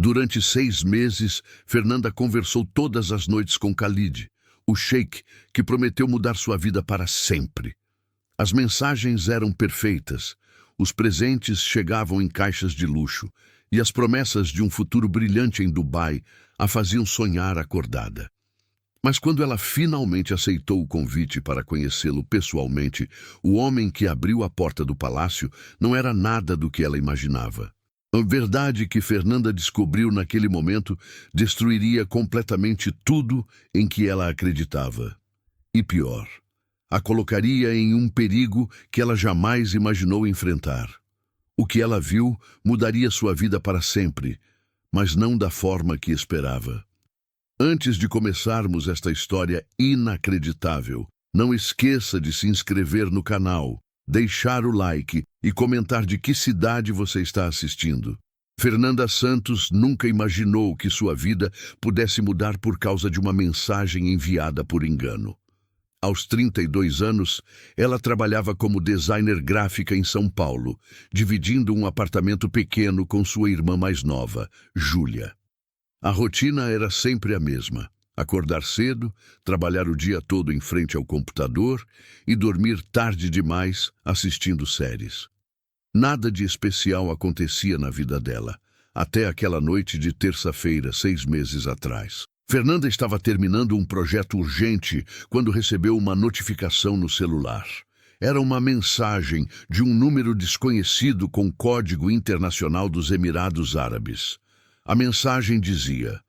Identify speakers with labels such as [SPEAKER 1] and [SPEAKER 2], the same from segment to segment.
[SPEAKER 1] Durante 6 meses, Fernanda conversou todas as noites com Khalid, o sheik que prometeu mudar sua vida para sempre. As mensagens eram perfeitas, os presentes chegavam em caixas de luxo, e as promessas de um futuro brilhante em Dubai a faziam sonhar acordada. Mas quando ela finalmente aceitou o convite para conhecê-lo pessoalmente, o homem que abriu a porta do palácio não era nada do que ela imaginava. A verdade que Fernanda descobriu naquele momento destruiria completamente tudo em que ela acreditava. E pior, a colocaria em um perigo que ela jamais imaginou enfrentar. O que ela viu mudaria sua vida para sempre, mas não da forma que esperava. Antes de começarmos esta história inacreditável, não esqueça de se inscrever no canal, deixar o like e comentar de que cidade você está assistindo. Fernanda Santos nunca imaginou que sua vida pudesse mudar por causa de uma mensagem enviada por engano. Aos 32 anos, ela trabalhava como designer gráfica em São Paulo, dividindo um apartamento pequeno com sua irmã mais nova, Júlia. A rotina era sempre a mesma: acordar cedo, trabalhar o dia todo em frente ao computador e dormir tarde demais assistindo séries. Nada de especial acontecia na vida dela, até aquela noite de terça-feira, 6 meses atrás. Fernanda estava terminando um projeto urgente quando recebeu uma notificação no celular. Era uma mensagem de um número desconhecido com código internacional dos Emirados Árabes. A mensagem dizia: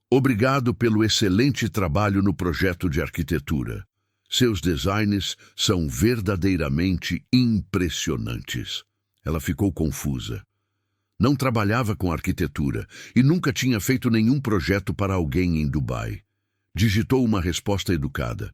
[SPEAKER 1] "Obrigado pelo excelente trabalho no projeto de arquitetura. Seus designs são verdadeiramente impressionantes." Ela ficou confusa. Não trabalhava com arquitetura e nunca tinha feito nenhum projeto para alguém em Dubai. Digitou uma resposta educada: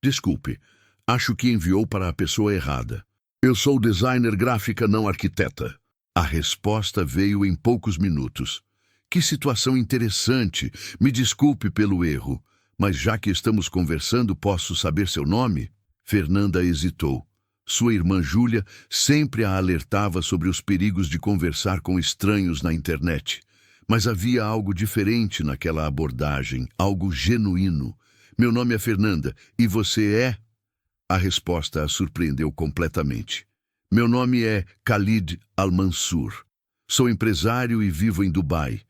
[SPEAKER 1] "Desculpe, acho que enviou para a pessoa errada. Eu sou designer gráfica, não arquiteta." A resposta veio em poucos minutos: "Que situação interessante. Me desculpe pelo erro, mas já que estamos conversando, posso saber seu nome?" Fernanda hesitou. Sua irmã Júlia sempre a alertava sobre os perigos de conversar com estranhos na internet. Mas havia algo diferente naquela abordagem, algo genuíno. "Meu nome é Fernanda, e você é?" A resposta a surpreendeu completamente. "Meu nome é Khalid Al-Mansur. Sou empresário e vivo em Dubai.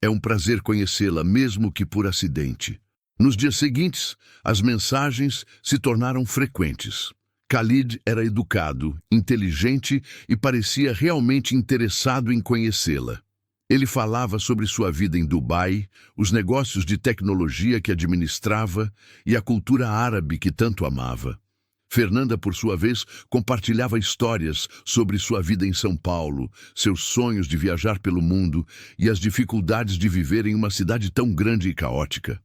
[SPEAKER 1] É um prazer conhecê-la, mesmo que por acidente." Nos dias seguintes, as mensagens se tornaram frequentes. Khalid era educado, inteligente e parecia realmente interessado em conhecê-la. Ele falava sobre sua vida em Dubai, os negócios de tecnologia que administrava e a cultura árabe que tanto amava. Fernanda, por sua vez, compartilhava histórias sobre sua vida em São Paulo, seus sonhos de viajar pelo mundo e as dificuldades de viver em uma cidade tão grande e caótica.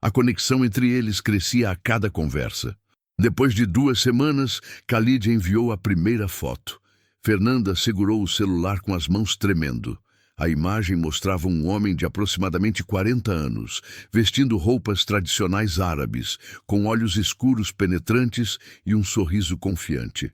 [SPEAKER 1] A conexão entre eles crescia a cada conversa. Depois de 2 semanas, Khalid enviou a primeira foto. Fernanda segurou o celular com as mãos tremendo. A imagem mostrava um homem de aproximadamente 40 anos, vestindo roupas tradicionais árabes, com olhos escuros penetrantes e um sorriso confiante.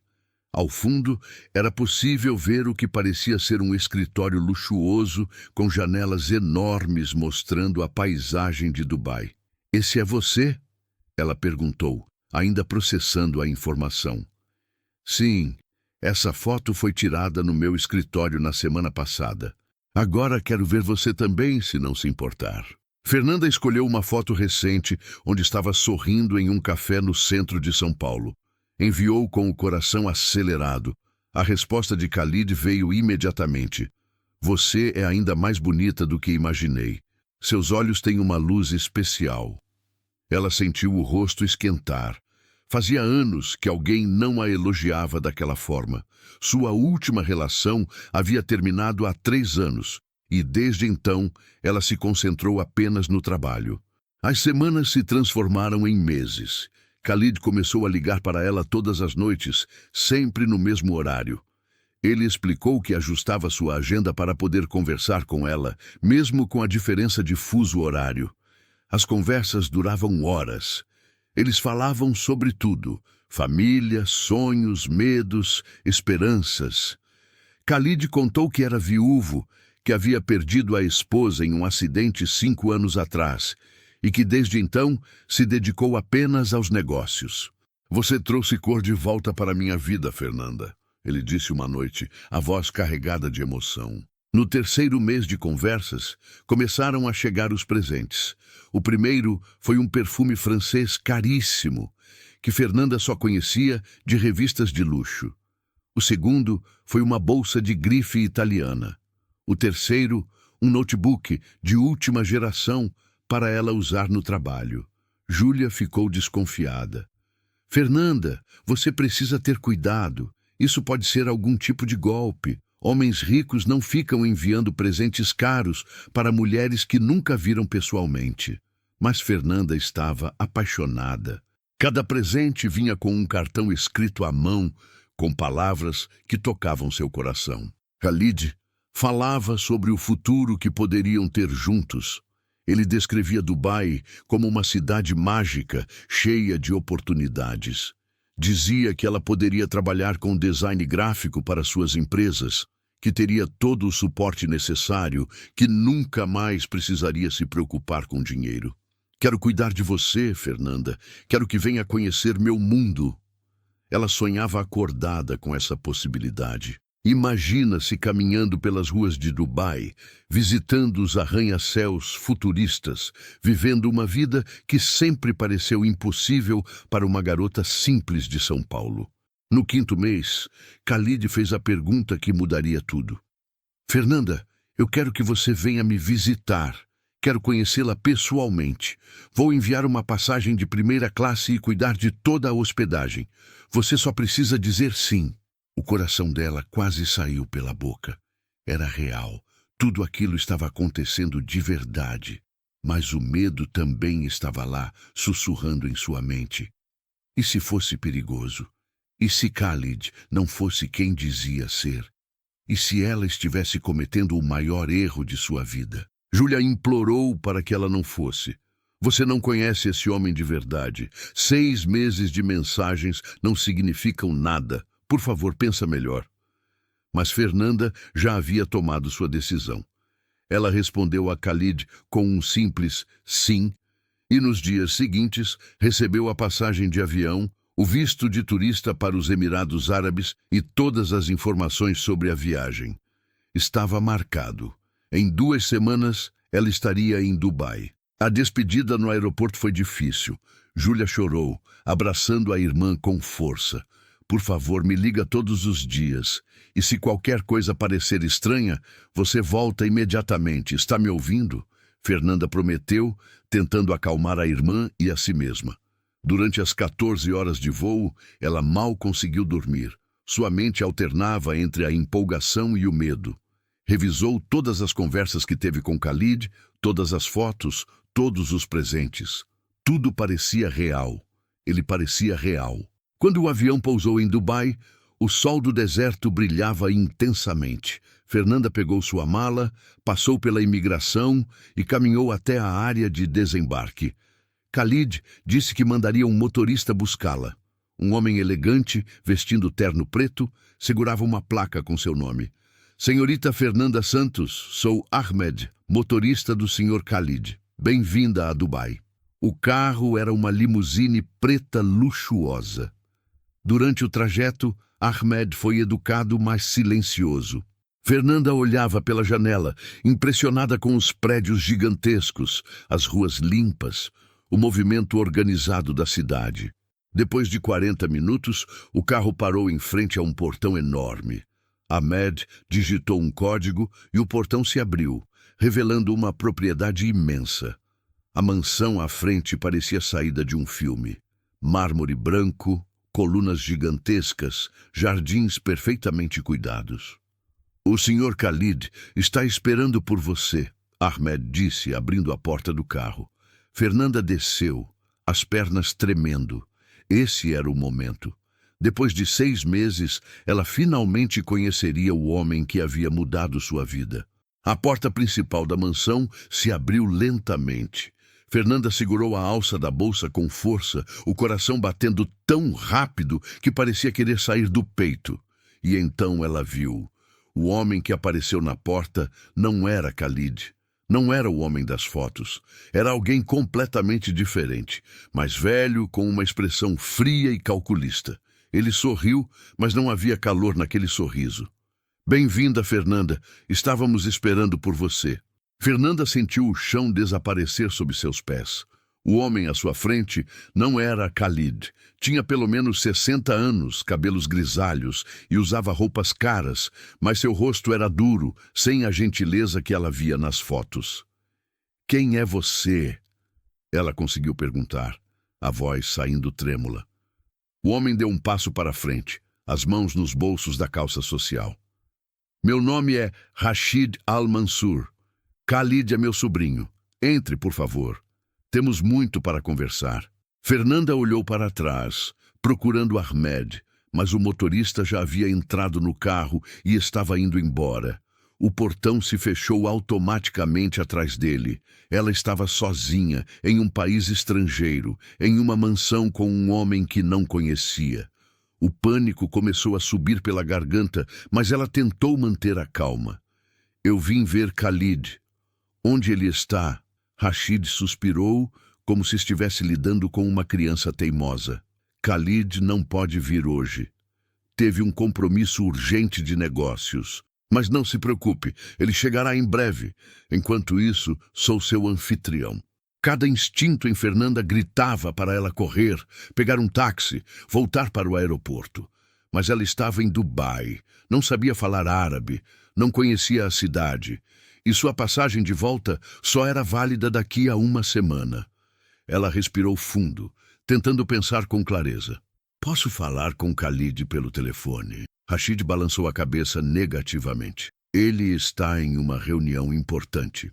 [SPEAKER 1] Ao fundo, era possível ver o que parecia ser um escritório luxuoso, com janelas enormes mostrando a paisagem de Dubai. "Esse é você?" ela perguntou, ainda processando a informação. "Sim, essa foto foi tirada no meu escritório na semana passada. Agora quero ver você também, se não se importar." Fernanda escolheu uma foto recente onde estava sorrindo em um café no centro de São Paulo. Enviou com o coração acelerado. A resposta de Khalid veio imediatamente: "Você é ainda mais bonita do que imaginei. Seus olhos têm uma luz especial." Ela sentiu o rosto esquentar. Fazia anos que alguém não a elogiava daquela forma. Sua última relação havia terminado há 3 anos, e desde então ela se concentrou apenas no trabalho. As semanas se transformaram em meses. Khalid começou a ligar para ela todas as noites, sempre no mesmo horário. Ele explicou que ajustava sua agenda para poder conversar com ela, mesmo com a diferença de fuso horário. As conversas duravam horas. Eles falavam sobre tudo: família, sonhos, medos, esperanças. Khalid contou que era viúvo, que havia perdido a esposa em um acidente 5 anos atrás e que desde então se dedicou apenas aos negócios. Você trouxe cor de volta para minha vida, Fernanda, ele disse uma noite, a voz carregada de emoção. No terceiro mês de conversas, começaram a chegar os presentes. O primeiro foi um perfume francês caríssimo, que Fernanda só conhecia de revistas de luxo. O segundo foi uma bolsa de grife italiana. O terceiro, um notebook de última geração para ela usar no trabalho. Júlia ficou desconfiada. Fernanda, você precisa ter cuidado. Isso pode ser algum tipo de golpe. Homens ricos não ficam enviando presentes caros para mulheres que nunca viram pessoalmente. Mas Fernanda estava apaixonada. Cada presente vinha com um cartão escrito à mão, com palavras que tocavam seu coração. Khalid falava sobre o futuro que poderiam ter juntos. Ele descrevia Dubai como uma cidade mágica, cheia de oportunidades. Dizia que ela poderia trabalhar com design gráfico para suas empresas, que teria todo o suporte necessário, que nunca mais precisaria se preocupar com dinheiro. Quero cuidar de você, Fernanda. Quero que venha conhecer meu mundo. Ela sonhava acordada com essa possibilidade. Imagina-se caminhando pelas ruas de Dubai, visitando os arranha-céus futuristas, vivendo uma vida que sempre pareceu impossível para uma garota simples de São Paulo. No 5º mês, Khalid fez a pergunta que mudaria tudo. Fernanda, eu quero que você venha me visitar. Quero conhecê-la pessoalmente. Vou enviar uma passagem de primeira classe e cuidar de toda a hospedagem. Você só precisa dizer sim. O coração dela quase saiu pela boca. Era real. Tudo aquilo estava acontecendo de verdade. Mas o medo também estava lá, sussurrando em sua mente. E se fosse perigoso? E se Khalid não fosse quem dizia ser? E se ela estivesse cometendo o maior erro de sua vida? Júlia implorou para que ela não fosse. Você não conhece esse homem de verdade. 6 meses de mensagens não significam nada. Por favor, pensa melhor. Mas Fernanda já havia tomado sua decisão. Ela respondeu a Khalid com um simples sim, e nos dias seguintes recebeu a passagem de avião, o visto de turista para os Emirados Árabes e todas as informações sobre a viagem. Estava marcado. Em 2 semanas, ela estaria em Dubai. A despedida no aeroporto foi difícil. Júlia chorou, abraçando a irmã com força. Por favor, me liga todos os dias. E se qualquer coisa parecer estranha, você volta imediatamente. Está me ouvindo? Fernanda prometeu, tentando acalmar a irmã e a si mesma. Durante as 14 horas de voo, ela mal conseguiu dormir. Sua mente alternava entre a empolgação e o medo. Revisou todas as conversas que teve com Khalid, todas as fotos, todos os presentes. Tudo parecia real. Ele parecia real. Quando o avião pousou em Dubai, o sol do deserto brilhava intensamente. Fernanda pegou sua mala, passou pela imigração e caminhou até a área de desembarque. Khalid disse que mandaria um motorista buscá-la. Um homem elegante, vestindo terno preto, segurava uma placa com seu nome. Senhorita Fernanda Santos, sou Ahmed, motorista do Sr. Khalid. Bem-vinda a Dubai. O carro era uma limusine preta luxuosa. Durante o trajeto, Ahmed foi educado, mas silencioso. Fernanda olhava pela janela, impressionada com os prédios gigantescos, as ruas limpas, o movimento organizado da cidade. Depois de 40 minutos, o carro parou em frente a um portão enorme. Ahmed digitou um código e o portão se abriu, revelando uma propriedade imensa. A mansão à frente parecia saída de um filme. Mármore branco, colunas gigantescas, jardins perfeitamente cuidados. O Sr. Khalid está esperando por você, Ahmed disse, abrindo a porta do carro. Fernanda desceu, as pernas tremendo. Esse era o momento. Depois de 6 meses, ela finalmente conheceria o homem que havia mudado sua vida. A porta principal da mansão se abriu lentamente. Fernanda segurou a alça da bolsa com força, o coração batendo tão rápido que parecia querer sair do peito. E então ela viu O homem que apareceu na porta não era Khalid. Não era o homem das fotos. Era alguém completamente diferente, mais velho, com uma expressão fria e calculista. Ele sorriu, mas não havia calor naquele sorriso. Bem-vinda, Fernanda. Estávamos esperando por você. Fernanda sentiu o chão desaparecer sob seus pés. O homem à sua frente não era Khalid. Tinha pelo menos 60 anos, cabelos grisalhos e usava roupas caras, mas seu rosto era duro, sem a gentileza que ela via nas fotos. Quem é você? Ela conseguiu perguntar, a voz saindo trêmula. O homem deu um passo para a frente, as mãos nos bolsos da calça social. Meu nome é Rashid Al-Mansur. Khalid é meu sobrinho. Entre, por favor. Temos muito para conversar. Fernanda olhou para trás, procurando Ahmed, mas o motorista já havia entrado no carro e estava indo embora. O portão se fechou automaticamente atrás dele. Ela estava sozinha, em um país estrangeiro, em uma mansão com um homem que não conhecia. O pânico começou a subir pela garganta, mas ela tentou manter a calma. Eu vim ver Khalid. Onde ele está? Rashid suspirou, como se estivesse lidando com uma criança teimosa. Khalid não pode vir hoje. Teve um compromisso urgente de negócios. Mas não se preocupe, ele chegará em breve. Enquanto isso, sou seu anfitrião. Cada instinto em Fernanda gritava para ela correr, pegar um táxi, voltar para o aeroporto. Mas ela estava em Dubai, não sabia falar árabe, não conhecia a cidade. E sua passagem de volta só era válida daqui a uma semana. Ela respirou fundo, tentando pensar com clareza. Posso falar com Khalid pelo telefone? Rashid balançou a cabeça negativamente. Ele está em uma reunião importante.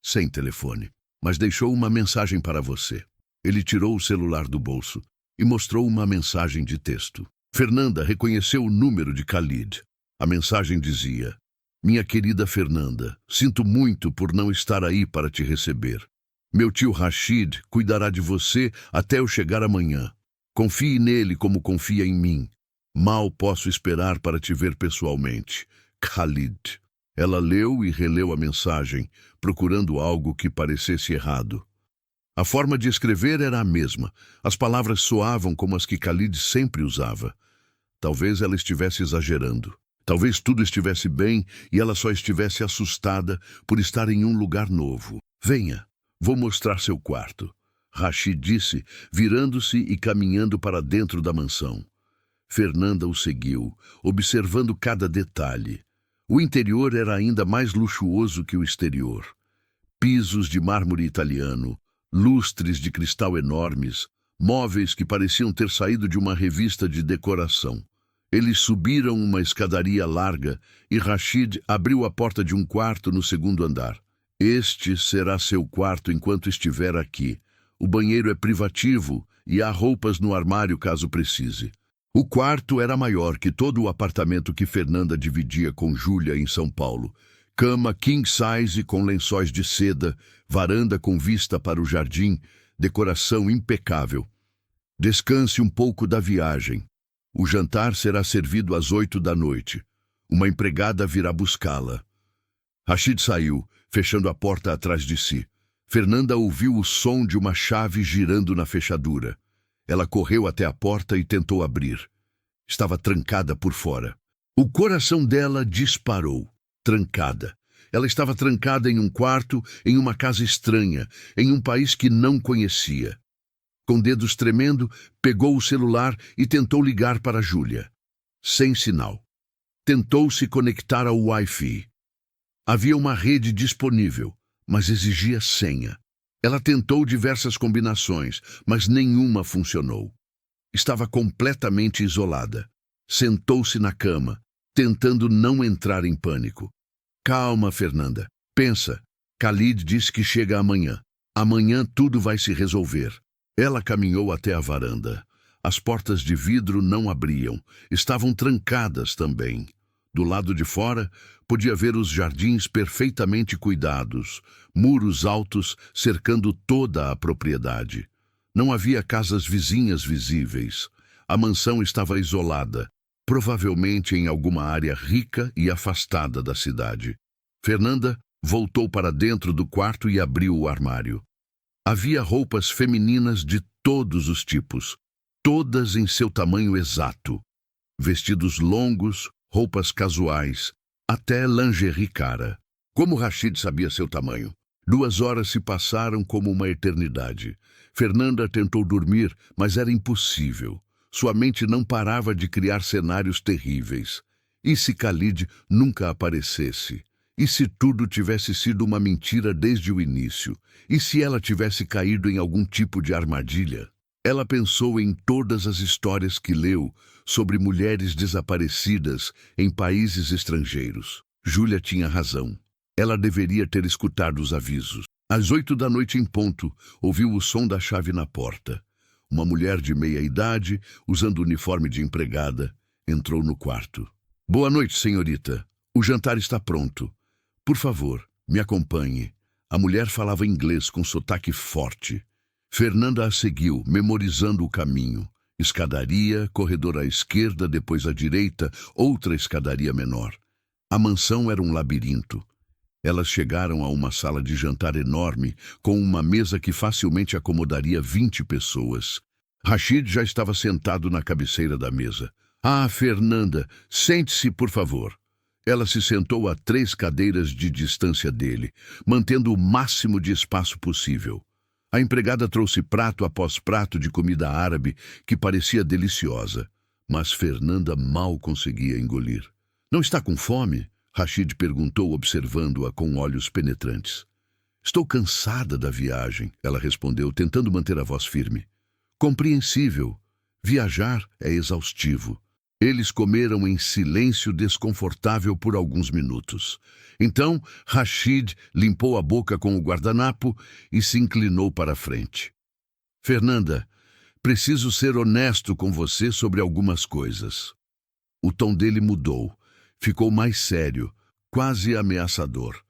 [SPEAKER 1] Sem telefone, mas deixou uma mensagem para você. Ele tirou o celular do bolso e mostrou uma mensagem de texto. Fernanda reconheceu o número de Khalid. A mensagem dizia: Minha querida Fernanda, sinto muito por não estar aí para te receber. Meu tio Rashid cuidará de você até eu chegar amanhã. Confie nele como confia em mim. Mal posso esperar para te ver pessoalmente. Khalid. Ela leu e releu a mensagem, procurando algo que parecesse errado. A forma de escrever era a mesma. As palavras soavam como as que Khalid sempre usava. Talvez ela estivesse exagerando. Talvez tudo estivesse bem e ela só estivesse assustada por estar em um lugar novo. Venha, vou mostrar seu quarto. Rashid disse, virando-se e caminhando para dentro da mansão. Fernanda o seguiu, observando cada detalhe. O interior era ainda mais luxuoso que o exterior. Pisos de mármore italiano, lustres de cristal enormes, móveis que pareciam ter saído de uma revista de decoração. Eles subiram uma escadaria larga e Rashid abriu a porta de um quarto no segundo andar. Este será seu quarto enquanto estiver aqui. O banheiro é privativo e há roupas no armário caso precise. O quarto era maior que todo o apartamento que Fernanda dividia com Júlia em São Paulo. Cama king size com lençóis de seda, varanda com vista para o jardim, decoração impecável. Descanse um pouco da viagem. O jantar será servido às 8 da noite. Uma empregada virá buscá-la. Rashid saiu, fechando a porta atrás de si. Fernanda ouviu o som de uma chave girando na fechadura. Ela correu até a porta e tentou abrir. Estava trancada por fora. O coração dela disparou. Trancada. Ela estava trancada em um quarto, em uma casa estranha, em um país que não conhecia. Com dedos tremendo, pegou o celular e tentou ligar para Júlia. Sem sinal. Tentou se conectar ao Wi-Fi. Havia uma rede disponível, mas exigia senha. Ela tentou diversas combinações, mas nenhuma funcionou. Estava completamente isolada. Sentou-se na cama, tentando não entrar em pânico. Calma, Fernanda. Pensa. Khalid disse que chega amanhã. Amanhã tudo vai se resolver. Ela caminhou até a varanda. As portas de vidro não abriam. Estavam trancadas também. Do lado de fora, podia ver os jardins perfeitamente cuidados, muros altos cercando toda a propriedade. Não havia casas vizinhas visíveis. A mansão estava isolada, provavelmente em alguma área rica e afastada da cidade. Fernanda voltou para dentro do quarto e abriu o armário. Havia roupas femininas de todos os tipos, todas em seu tamanho exato. Vestidos longos, roupas casuais, até lingerie cara. Como Rashid sabia seu tamanho? 2 horas se passaram como uma eternidade. Fernanda tentou dormir, mas era impossível. Sua mente não parava de criar cenários terríveis. E se Khalid nunca aparecesse? E se tudo tivesse sido uma mentira desde o início? E se ela tivesse caído em algum tipo de armadilha? Ela pensou em todas as histórias que leu sobre mulheres desaparecidas em países estrangeiros. Júlia tinha razão. Ela deveria ter escutado os avisos. Às 8 da noite em ponto, ouviu o som da chave na porta. Uma mulher de meia-idade, usando uniforme de empregada, entrou no quarto. Boa noite, senhorita. O jantar está pronto. Por favor, me acompanhe. A mulher falava inglês com sotaque forte. Fernanda a seguiu, memorizando o caminho. Escadaria, corredor à esquerda, depois à direita, outra escadaria menor. A mansão era um labirinto. Elas chegaram a uma sala de jantar enorme, com uma mesa que facilmente acomodaria 20 pessoas. Rashid já estava sentado na cabeceira da mesa. Ah, Fernanda, sente-se, por favor. Ela se sentou a 3 cadeiras de distância dele, mantendo o máximo de espaço possível. A empregada trouxe prato após prato de comida árabe que parecia deliciosa, mas Fernanda mal conseguia engolir. Não está com fome? Rashid perguntou, observando-a com olhos penetrantes. Estou cansada da viagem, ela respondeu, tentando manter a voz firme. Compreensível. Viajar é exaustivo. Eles comeram em silêncio desconfortável por alguns minutos. Então, Rashid limpou a boca com o guardanapo e se inclinou para a frente. Fernanda, preciso ser honesto com você sobre algumas coisas. O tom dele mudou. Ficou mais sério, quase ameaçador.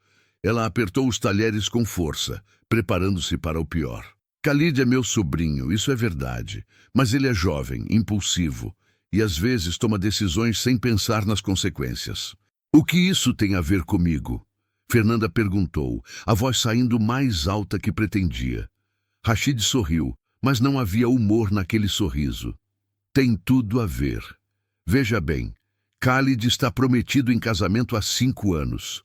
[SPEAKER 1] Ela apertou os talheres com força, preparando-se para o pior. Khalid é meu sobrinho, isso é verdade. Mas ele é jovem, impulsivo, e às vezes toma decisões sem pensar nas consequências. O que isso tem a ver comigo? Fernanda perguntou, a voz saindo mais alta que pretendia. Rashid sorriu, mas não havia humor naquele sorriso. Tem tudo a ver. Veja bem. Khalid está prometido em casamento há 5 anos.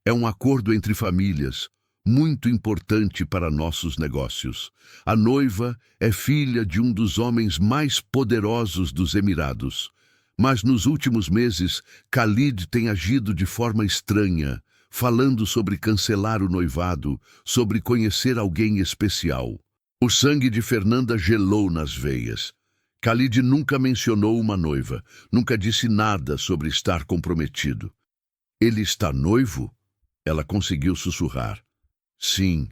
[SPEAKER 1] É um acordo entre famílias, muito importante para nossos negócios. A noiva é filha de um dos homens mais poderosos dos Emirados. Mas nos últimos meses, Khalid tem agido de forma estranha, falando sobre cancelar o noivado, sobre conhecer alguém especial. O sangue de Fernanda gelou nas veias. Khalid nunca mencionou uma noiva, nunca disse nada sobre estar comprometido. Ele está noivo? Ela conseguiu sussurrar. Sim,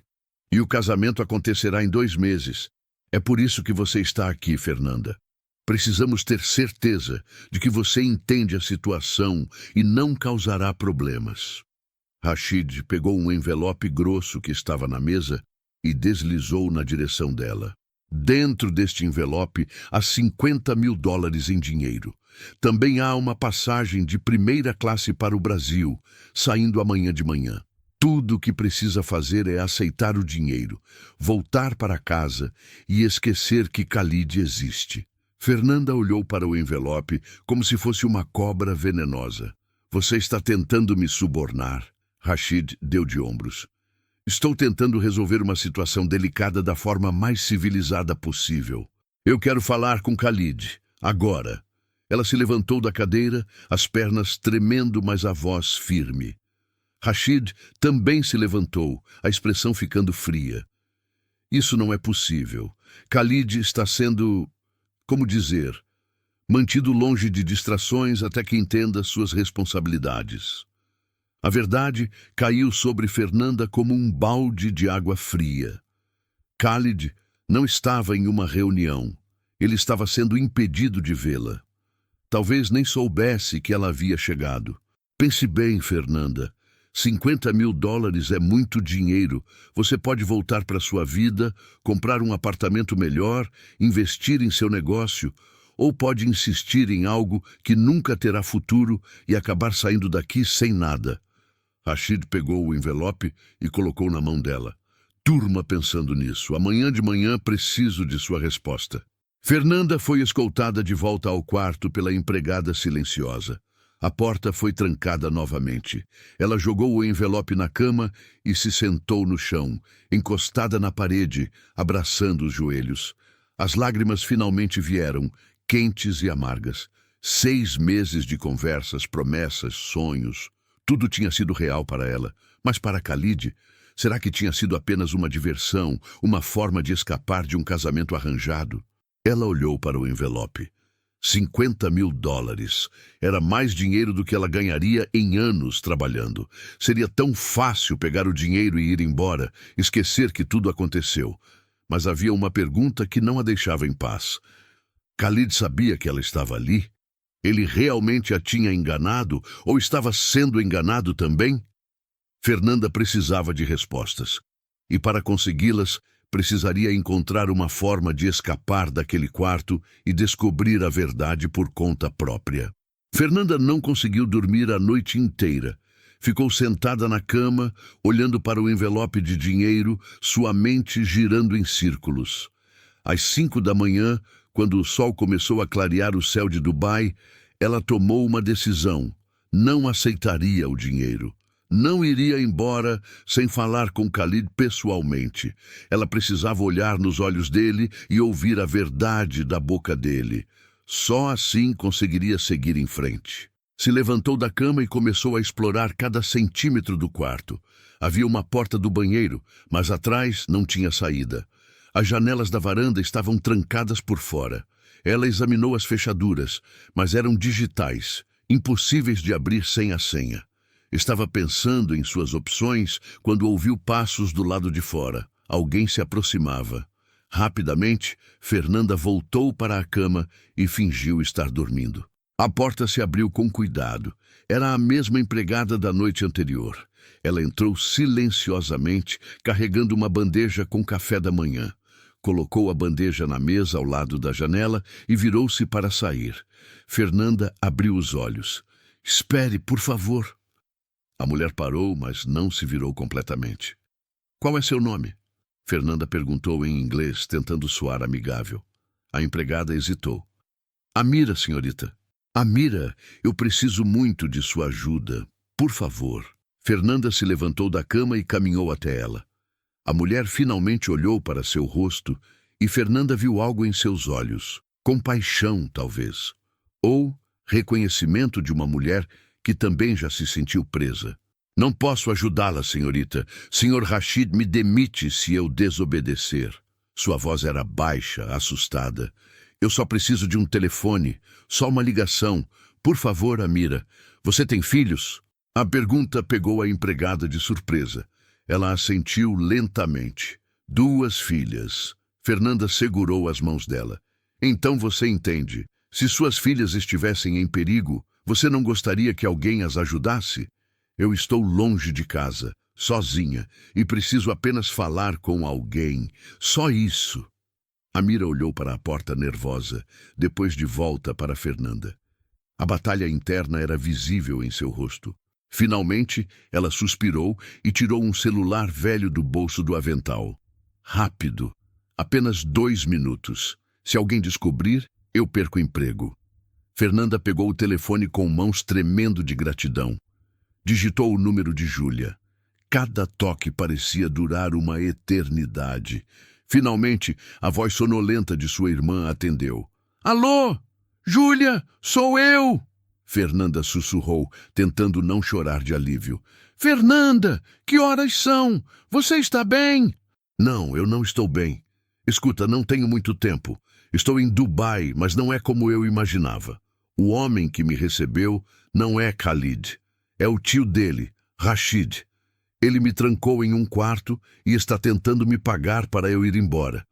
[SPEAKER 1] e o casamento acontecerá em 2 meses. É por isso que você está aqui, Fernanda. Precisamos ter certeza de que você entende a situação e não causará problemas. Rashid pegou um envelope grosso que estava na mesa e deslizou na direção dela. Dentro deste envelope há $50.000 em dinheiro. Também há uma passagem de primeira classe para o Brasil, saindo amanhã de manhã. Tudo o que precisa fazer é aceitar o dinheiro, voltar para casa e esquecer que Khalid existe. Fernanda olhou para o envelope como se fosse uma cobra venenosa. Você está tentando me subornar? Rashid deu de ombros. Estou tentando resolver uma situação delicada da forma mais civilizada possível. Eu quero falar com Khalid, agora. Ela se levantou da cadeira, as pernas tremendo, mas a voz firme. Rashid também se levantou, a expressão ficando fria. Isso não é possível. Khalid está sendo, como dizer, mantido longe de distrações até que entenda suas responsabilidades. A verdade caiu sobre Fernanda como um balde de água fria. Khalid não estava em uma reunião. Ele estava sendo impedido de vê-la. Talvez nem soubesse que ela havia chegado. Pense bem, Fernanda. $50.000 é muito dinheiro. Você pode voltar para sua vida, comprar um apartamento melhor, investir em seu negócio, ou pode insistir em algo que nunca terá futuro e acabar saindo daqui sem nada. Rashid pegou o envelope e colocou na mão dela. Durma pensando nisso. Amanhã de manhã preciso de sua resposta. Fernanda foi escoltada de volta ao quarto pela empregada silenciosa. A porta foi trancada novamente. Ela jogou o envelope na cama e se sentou no chão, encostada na parede, abraçando os joelhos. As lágrimas finalmente vieram, quentes e amargas. 6 meses de conversas, promessas, sonhos. Tudo tinha sido real para ela. Mas para Khalid, será que tinha sido apenas uma diversão, uma forma de escapar de um casamento arranjado? Ela olhou para o envelope. $50.000. Era mais dinheiro do que ela ganharia em anos trabalhando. Seria tão fácil pegar o dinheiro e ir embora, esquecer que tudo aconteceu. Mas havia uma pergunta que não a deixava em paz. Khalid sabia que ela estava ali? Ele realmente a tinha enganado ou estava sendo enganado também? Fernanda precisava de respostas. E para consegui-las, precisaria encontrar uma forma de escapar daquele quarto e descobrir a verdade por conta própria. Fernanda não conseguiu dormir a noite inteira. Ficou sentada na cama, olhando para o envelope de dinheiro, sua mente girando em círculos. Às 5 da manhã, quando o sol começou a clarear o céu de Dubai, ela tomou uma decisão. Não aceitaria o dinheiro. Não iria embora sem falar com Khalid pessoalmente. Ela precisava olhar nos olhos dele e ouvir a verdade da boca dele. Só assim conseguiria seguir em frente. Se levantou da cama e começou a explorar cada centímetro do quarto. Havia uma porta do banheiro, mas atrás não tinha saída. As janelas da varanda estavam trancadas por fora. Ela examinou as fechaduras, mas eram digitais, impossíveis de abrir sem a senha. Estava pensando em suas opções quando ouviu passos do lado de fora. Alguém se aproximava. Rapidamente, Fernanda voltou para a cama e fingiu estar dormindo. A porta se abriu com cuidado. Era a mesma empregada da noite anterior. Ela entrou silenciosamente, carregando uma bandeja com café da manhã. Colocou a bandeja na mesa ao lado da janela e virou-se para sair. Fernanda abriu os olhos. "Espere, por favor." A mulher parou, mas não se virou completamente. "Qual é seu nome?" Fernanda perguntou em inglês, tentando soar amigável. A empregada hesitou. "Amira, senhorita." "Amira, eu preciso muito de sua ajuda. Por favor." Fernanda se levantou da cama e caminhou até ela. A mulher finalmente olhou para seu rosto e Fernanda viu algo em seus olhos. Compaixão, talvez. Ou reconhecimento de uma mulher que também já se sentiu presa. "Não posso ajudá-la, senhorita. Senhor Rashid me demite se eu desobedecer." Sua voz era baixa, assustada. "Eu só preciso de um telefone, só uma ligação. Por favor, Amira. Você tem filhos?" A pergunta pegou a empregada de surpresa. Ela assentiu lentamente. 2 filhas. Fernanda segurou as mãos dela. "Então você entende. Se suas filhas estivessem em perigo, você não gostaria que alguém as ajudasse? Eu estou longe de casa, sozinha, e preciso apenas falar com alguém. Só isso." Amira olhou para a porta nervosa, depois de volta para Fernanda. A batalha interna era visível em seu rosto. Finalmente, ela suspirou e tirou um celular velho do bolso do avental. "Rápido. Apenas 2 minutos. Se alguém descobrir, eu perco o emprego." Fernanda pegou o telefone com mãos tremendo de gratidão. Digitou o número de Júlia. Cada toque parecia durar uma eternidade. Finalmente, a voz sonolenta de sua irmã atendeu. "Alô? Júlia, sou eu!" Fernanda sussurrou, tentando não chorar de alívio. "Fernanda, que horas são? Você está bem?" "Não, eu não estou bem. Escuta, não tenho muito tempo. Estou em Dubai, mas não é como eu imaginava. O homem que me recebeu não é Khalid. É o tio dele, Rashid. Ele me trancou em um quarto e está tentando me pagar para eu ir embora.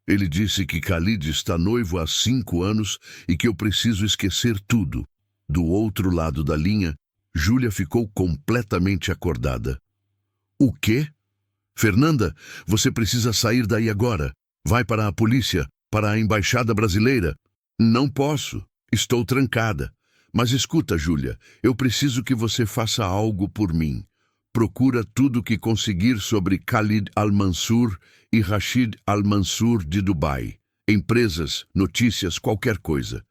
[SPEAKER 1] Ele disse que Khalid está noivo há 5 anos e que eu preciso esquecer tudo." Do outro lado da linha, Júlia ficou completamente acordada. "O quê? Fernanda, você precisa sair daí agora. Vai para a polícia, para a embaixada brasileira." Não posso. Estou trancada. Mas escuta, Júlia, eu preciso que você faça algo por mim. Procura tudo o que conseguir sobre Khalid Al-Mansur e Rashid Al-Mansur de Dubai. Empresas, notícias, qualquer coisa.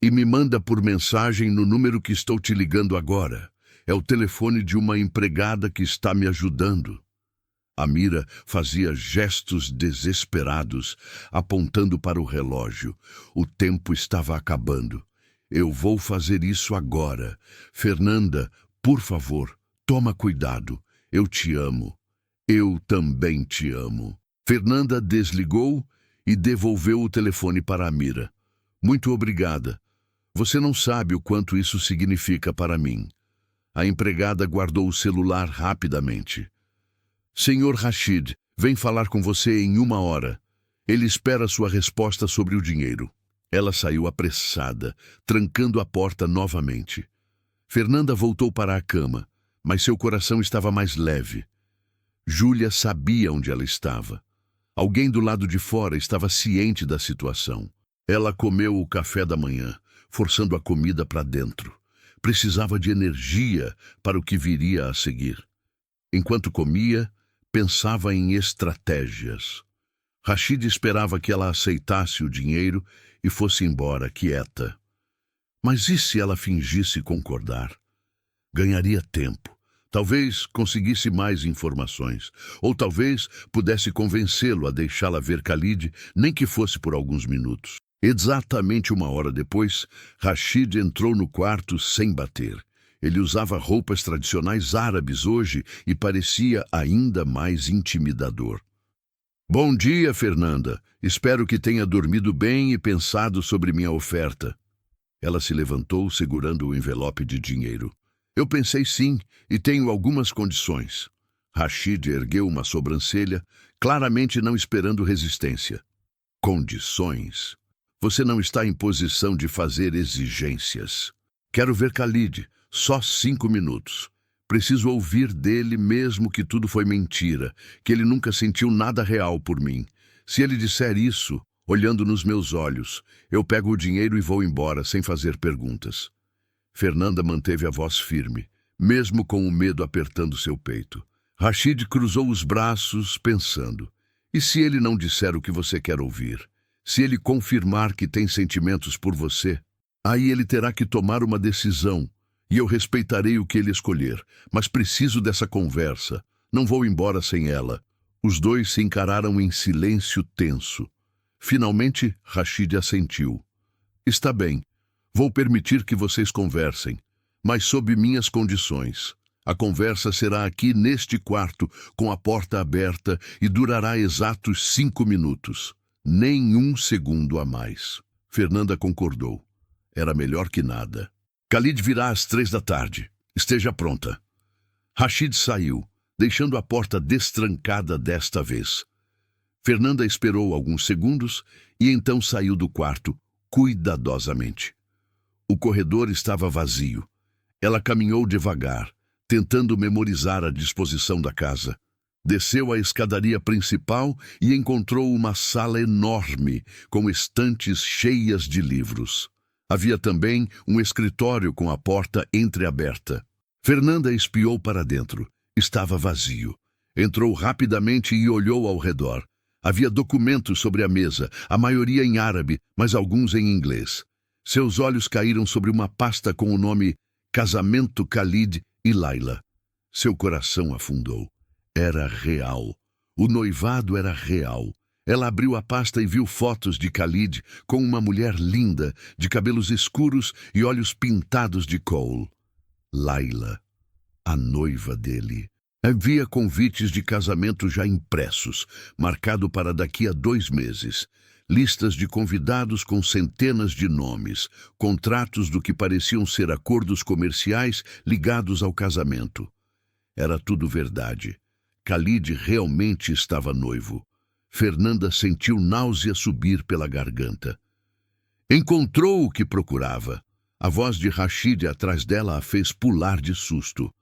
[SPEAKER 1] E me manda por mensagem no número que estou te ligando agora. É o telefone de uma empregada que está me ajudando. Amira fazia gestos desesperados, apontando para o relógio. O tempo estava acabando. Eu vou fazer isso agora. Fernanda, por favor, toma cuidado. Eu te amo. Eu também te amo. Fernanda desligou e devolveu o telefone para Amira. Muito obrigada. Você não sabe o quanto isso significa para mim. A empregada guardou o celular rapidamente. Senhor Rashid, vem falar com você em 1 hora. Ele espera sua resposta sobre o dinheiro. Ela saiu apressada, trancando a porta novamente. Fernanda voltou para a cama, mas seu coração estava mais leve. Júlia sabia onde ela estava. Alguém do lado de fora estava ciente da situação. Ela comeu o café da manhã, forçando a comida para dentro. Precisava de energia para o que viria a seguir. Enquanto comia, pensava em estratégias. Rashid esperava que ela aceitasse o dinheiro e fosse embora, quieta. Mas e se ela fingisse concordar? Ganharia tempo. Talvez conseguisse mais informações. Ou talvez pudesse convencê-lo a deixá-la ver Khalid, nem que fosse por alguns minutos. Exatamente 1 hora depois, Rashid entrou no quarto sem bater. Ele usava roupas tradicionais árabes hoje e parecia ainda mais intimidador. Bom dia, Fernanda. Espero que tenha dormido bem e pensado sobre minha oferta. Ela se levantou, segurando o envelope de dinheiro. Eu pensei sim, e tenho algumas condições. Rashid ergueu uma sobrancelha, claramente não esperando resistência. Condições? Você não está em posição de fazer exigências. Quero ver Khalid, só 5 minutos. Preciso ouvir dele mesmo que tudo foi mentira, que ele nunca sentiu nada real por mim. Se ele disser isso, olhando nos meus olhos, eu pego o dinheiro e vou embora sem fazer perguntas. Fernanda manteve a voz firme, mesmo com o medo apertando seu peito. Rashid cruzou os braços, pensando. E se ele não disser o que você quer ouvir? Se ele confirmar que tem sentimentos por você? Aí ele terá que tomar uma decisão. E eu respeitarei o que ele escolher, mas preciso dessa conversa. Não vou embora sem ela. Os dois se encararam em silêncio tenso. Finalmente, Rashid assentiu. Está bem. Vou permitir que vocês conversem, mas sob minhas condições. A conversa será aqui neste quarto, com a porta aberta, e durará exatos 5 minutos. Nem 1 segundo a mais. Fernanda concordou. Era melhor que nada. Khalid virá às 3 da tarde. Esteja pronta. Rashid saiu, deixando a porta destrancada desta vez. Fernanda esperou alguns segundos e então saiu do quarto, cuidadosamente. O corredor estava vazio. Ela caminhou devagar, tentando memorizar a disposição da casa. Desceu a escadaria principal e encontrou uma sala enorme, com estantes cheias de livros. Havia também um escritório com a porta entreaberta. Fernanda espiou para dentro. Estava vazio. Entrou rapidamente e olhou ao redor. Havia documentos sobre a mesa, a maioria em árabe, mas alguns em inglês. Seus olhos caíram sobre uma pasta com o nome Casamento Khalid e Laila. Seu coração afundou. Era real. O noivado era real. Ela abriu a pasta e viu fotos de Khalid com uma mulher linda, de cabelos escuros e olhos pintados de kohl. Laila, a noiva dele. Havia convites de casamento já impressos, marcado para daqui a 2 meses. Listas de convidados com centenas de nomes, contratos do que pareciam ser acordos comerciais ligados ao casamento. Era tudo verdade. Khalid realmente estava noivo. Fernanda sentiu náusea subir pela garganta. Encontrou o que procurava. A voz de Rashid atrás dela a fez pular de susto.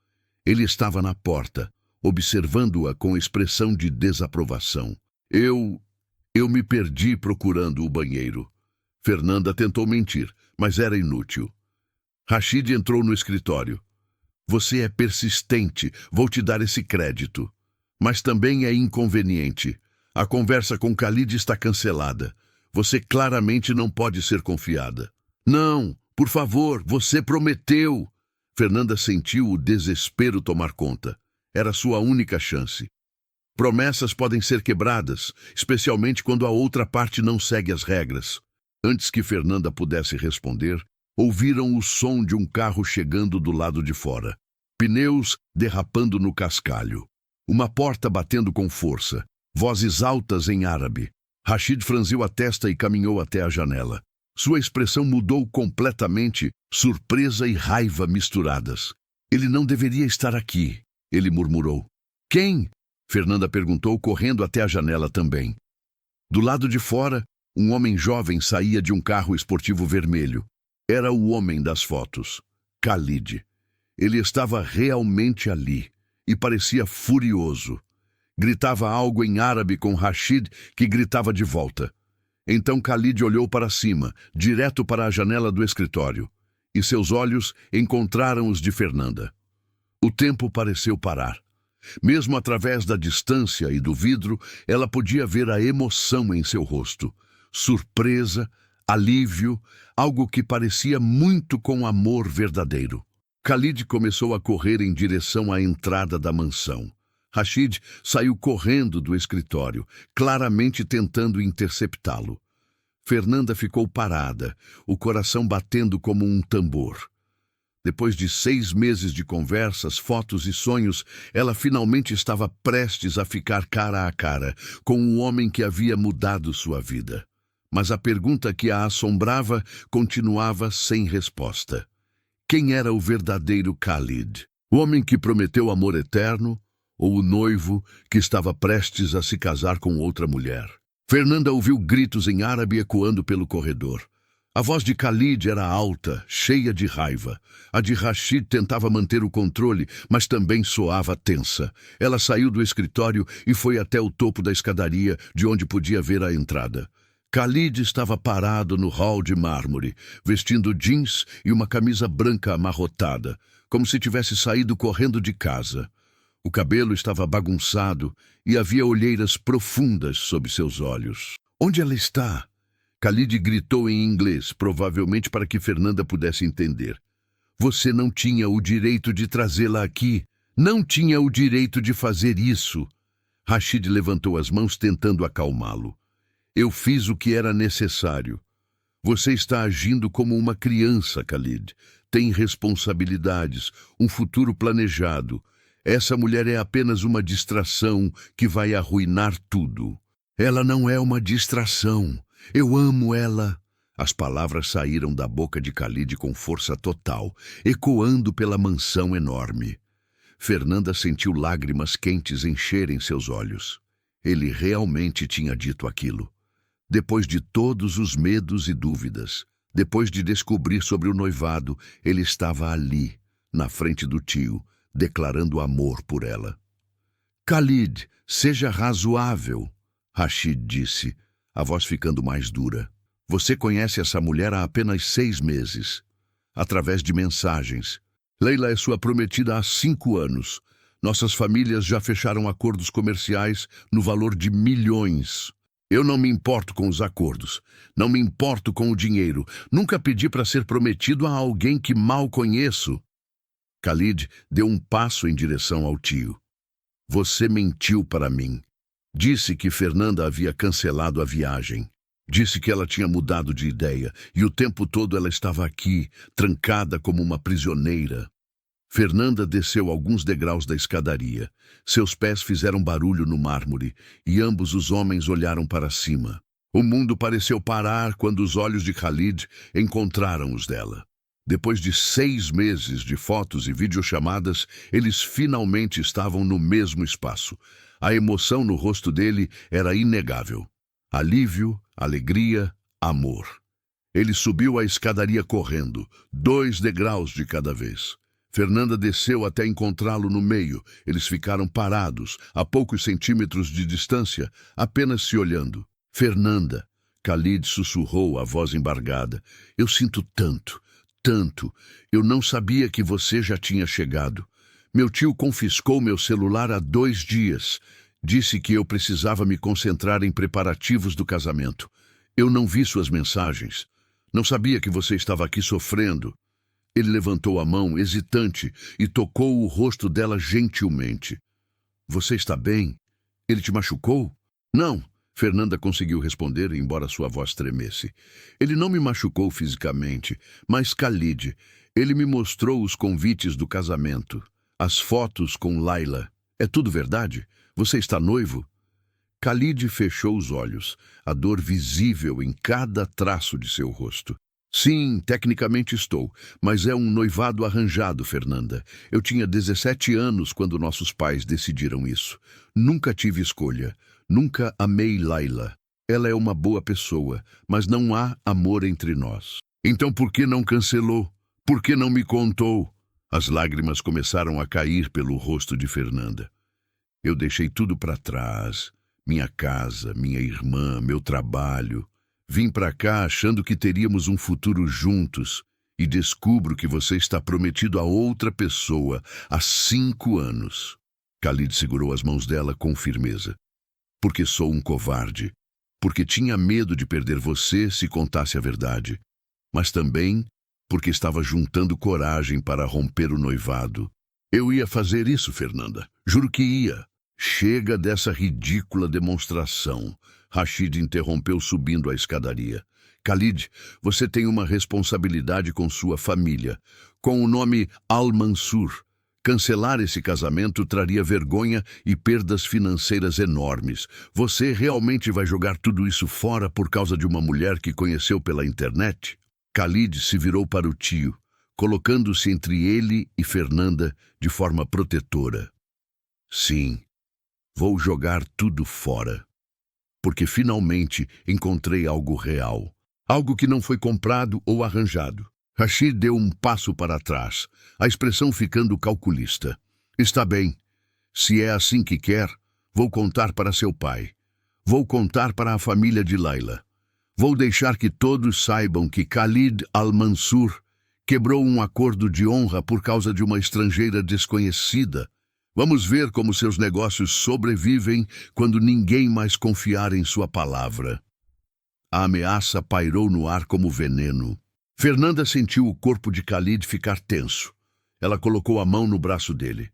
[SPEAKER 1] Ele estava na porta, observando-a com expressão de desaprovação. Eu me perdi procurando o banheiro. Fernanda tentou mentir, mas era inútil. Rachid entrou no escritório. Você é persistente, vou te dar esse crédito. Mas também é inconveniente. A conversa com Khalid está cancelada. Você claramente não pode ser confiada. Não, por favor, você prometeu. Fernanda sentiu o desespero tomar conta. Era sua única chance. Promessas podem ser quebradas, especialmente quando a outra parte não segue as regras. Antes que Fernanda pudesse responder, ouviram o som de um carro chegando do lado de fora. Pneus derrapando no cascalho. Uma porta batendo com força. Vozes altas em árabe. Rachid franziu a testa e caminhou até a janela. Sua expressão mudou completamente, surpresa e raiva misturadas. Ele não deveria estar aqui, ele murmurou. Quem? Fernanda perguntou, correndo até a janela também. Do lado de fora, um homem jovem saía de um carro esportivo vermelho. Era o homem das fotos, Khalid. Ele estava realmente ali e parecia furioso. Gritava algo em árabe com Rachid, que gritava de volta. Então Khalid olhou para cima, direto para a janela do escritório, e seus olhos encontraram os de Fernanda. O tempo pareceu parar. Mesmo através da distância e do vidro, ela podia ver a emoção em seu rosto. Surpresa, alívio, algo que parecia muito com amor verdadeiro. Khalid começou a correr em direção à entrada da mansão. Rachid saiu correndo do escritório, claramente tentando interceptá-lo. Fernanda ficou parada, o coração batendo como um tambor. Depois de 6 meses de conversas, fotos e sonhos, ela finalmente estava prestes a ficar cara a cara com um homem que havia mudado sua vida. Mas a pergunta que a assombrava continuava sem resposta. Quem era o verdadeiro Khalid? O homem que prometeu amor eterno ou o noivo que estava prestes a se casar com outra mulher? Fernanda ouviu gritos em árabe ecoando pelo corredor. A voz de Khalid era alta, cheia de raiva. A de Rachid tentava manter o controle, mas também soava tensa. Ela saiu do escritório e foi até o topo da escadaria, de onde podia ver a entrada. Khalid estava parado no hall de mármore, vestindo jeans e uma camisa branca amarrotada, como se tivesse saído correndo de casa. O cabelo estava bagunçado e havia olheiras profundas sob seus olhos. Onde ela está? Khalid gritou em inglês, provavelmente para que Fernanda pudesse entender. Você não tinha o direito de trazê-la aqui. Não tinha o direito de fazer isso. Rachid levantou as mãos tentando acalmá-lo. Eu fiz o que era necessário. Você está agindo como uma criança, Khalid. Tem responsabilidades, um futuro planejado. Essa mulher é apenas uma distração que vai arruinar tudo. Ela não é uma distração. Eu amo ela. As palavras saíram da boca de Khalid com força total, ecoando pela mansão enorme. Fernanda sentiu lágrimas quentes encherem seus olhos. Ele realmente tinha dito aquilo. Depois de todos os medos e dúvidas, depois de descobrir sobre o noivado, ele estava ali, na frente do tio, declarando amor por ela. Khalid, seja razoável, Rachid disse, a voz ficando mais dura. Você conhece essa mulher há apenas 6 meses, através de mensagens. Leila é sua prometida há 5 anos. Nossas famílias já fecharam acordos comerciais no valor de milhões. Eu não me importo com os acordos, não me importo com o dinheiro. Nunca pedi para ser prometido a alguém que mal conheço. Khalid deu um passo em direção ao tio. Você mentiu para mim. Disse que Fernanda havia cancelado a viagem. Disse que ela tinha mudado de ideia e o tempo todo ela estava aqui, trancada como uma prisioneira. Fernanda desceu alguns degraus da escadaria. Seus pés fizeram barulho no mármore e ambos os homens olharam para cima. O mundo pareceu parar quando os olhos de Khalid encontraram os dela. Depois de 6 meses de fotos e videochamadas, eles finalmente estavam no mesmo espaço. A emoção no rosto dele era inegável. Alívio, alegria, amor. Ele subiu a escadaria correndo, 2 degraus de cada vez. Fernanda desceu até encontrá-lo no meio. Eles ficaram parados, a poucos centímetros de distância, apenas se olhando. Fernanda, Khalid sussurrou, a voz embargada. Eu sinto tanto, tanto. Eu não sabia que você já tinha chegado. Meu tio confiscou meu celular há 2 dias. Disse que eu precisava me concentrar em preparativos do casamento. Eu não vi suas mensagens. Não sabia que você estava aqui sofrendo. Ele levantou a mão, hesitante, e tocou o rosto dela gentilmente. Você está bem? Ele te machucou? Não. Fernanda conseguiu responder, embora sua voz tremesse. Ele não me machucou fisicamente, mas Khalid. Ele me mostrou os convites do casamento, as fotos com Laila. É tudo verdade? Você está noivo? Khalid fechou os olhos, a dor visível em cada traço de seu rosto. Sim, tecnicamente estou, mas é um noivado arranjado, Fernanda. Eu tinha 17 anos quando nossos pais decidiram isso. Nunca tive escolha. Nunca amei Laila. Ela é uma boa pessoa, mas não há amor entre nós. Então por que não cancelou? Por que não me contou? As lágrimas começaram a cair pelo rosto de Fernanda. Eu deixei tudo para trás. Minha casa, minha irmã, meu trabalho. Vim para cá achando que teríamos um futuro juntos e descubro que você está prometido a outra pessoa há 5 anos. Khalid segurou as mãos dela com firmeza. Porque sou um covarde. Porque tinha medo de perder você se contasse a verdade. Mas também porque estava juntando coragem para romper o noivado. Eu ia fazer isso, Fernanda. Juro que ia. Chega dessa ridícula demonstração. Rashid interrompeu subindo a escadaria. Khalid, você tem uma responsabilidade com sua família. Com o nome Al-Mansur. Cancelar esse casamento traria vergonha e perdas financeiras enormes. Você realmente vai jogar tudo isso fora por causa de uma mulher que conheceu pela internet? Khalid se virou para o tio, colocando-se entre ele e Fernanda de forma protetora. Sim, vou jogar tudo fora. Porque finalmente encontrei algo real. Algo que não foi comprado ou arranjado. Rashid deu um passo para trás, a expressão ficando calculista. Está bem. Se é assim que quer, vou contar para seu pai. Vou contar para a família de Laila. Vou deixar que todos saibam que Khalid Al-Mansur quebrou um acordo de honra por causa de uma estrangeira desconhecida. Vamos ver como seus negócios sobrevivem quando ninguém mais confiar em sua palavra. A ameaça pairou no ar como veneno. Fernanda sentiu o corpo de Khalid ficar tenso. Ela colocou a mão no braço dele.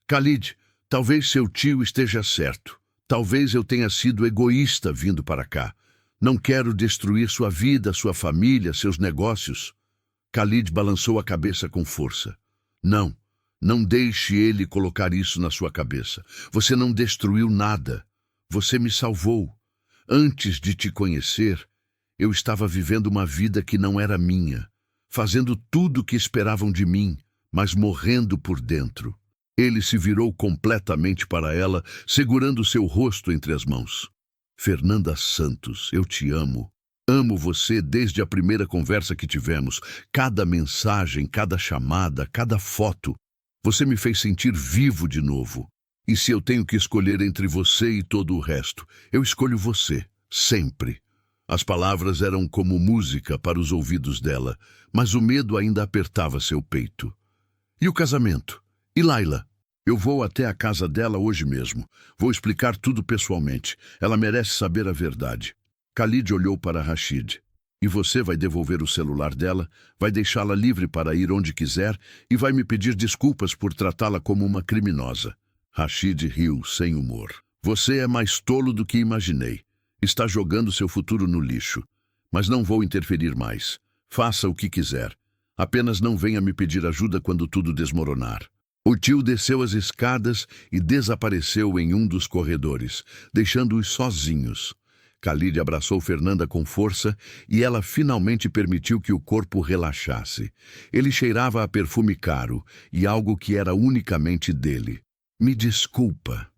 [SPEAKER 1] Khalid, talvez seu tio esteja certo. Talvez eu tenha sido egoísta vindo para cá. Não quero destruir sua vida, sua família, seus negócios. Khalid balançou a cabeça com força. Não, não deixe ele colocar isso na sua cabeça. Você não destruiu nada. Você me salvou. Antes de te conhecer, eu estava vivendo uma vida que não era minha, fazendo tudo o que esperavam de mim, mas morrendo por dentro. Ele se virou completamente para ela, segurando seu rosto entre as mãos. Fernanda Santos, eu te amo. Amo você desde a primeira conversa que tivemos. Cada mensagem, cada chamada, cada foto. Você me fez sentir vivo de novo. E se eu tenho que escolher entre você e todo o resto, eu escolho você, sempre. As palavras eram como música para os ouvidos dela, mas o medo ainda apertava seu peito. E o casamento? E Laila? Eu vou até a casa dela hoje mesmo. Vou explicar tudo pessoalmente. Ela merece saber a verdade. Khalid olhou para Rashid. E você vai devolver o celular dela, vai deixá-la livre para ir onde quiser e vai me pedir desculpas por tratá-la como uma criminosa. Rashid riu sem humor. Você é mais tolo do que imaginei. Está jogando seu futuro no lixo. Mas não vou interferir mais. Faça o que quiser. Apenas não venha me pedir ajuda quando tudo desmoronar. O tio desceu as escadas e desapareceu em um dos corredores, deixando-os sozinhos. Khalid abraçou Fernanda com força e ela finalmente permitiu que o corpo relaxasse. Ele cheirava a perfume caro e algo que era unicamente dele. Me desculpa.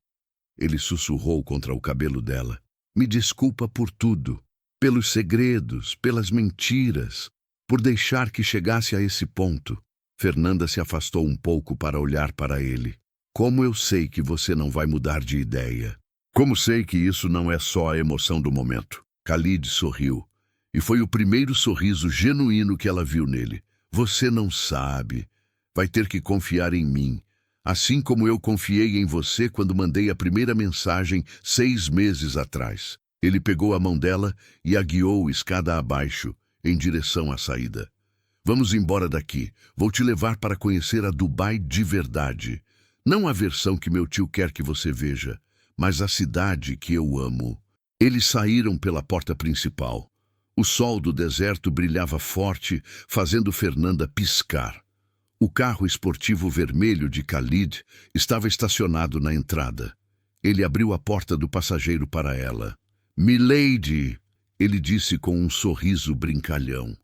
[SPEAKER 1] Ele sussurrou contra o cabelo dela. Me desculpa por tudo, pelos segredos, pelas mentiras, por deixar que chegasse a esse ponto. Fernanda se afastou um pouco para olhar para ele. Como eu sei que você não vai mudar de ideia? Como sei que isso não é só a emoção do momento? Khalid sorriu, e foi o primeiro sorriso genuíno que ela viu nele. Você não sabe. Vai ter que confiar em mim, assim como eu confiei em você quando mandei a primeira mensagem 6 meses atrás. Ele pegou a mão dela e a guiou escada abaixo, em direção à saída. Vamos embora daqui. Vou te levar para conhecer a Dubai de verdade. Não a versão que meu tio quer que você veja, mas a cidade que eu amo. Eles saíram pela porta principal. O sol do deserto brilhava forte, fazendo Fernanda piscar. O carro esportivo vermelho de Khalid estava estacionado na entrada. Ele abriu a porta do passageiro para ela. "Milady", ele disse com um sorriso brincalhão.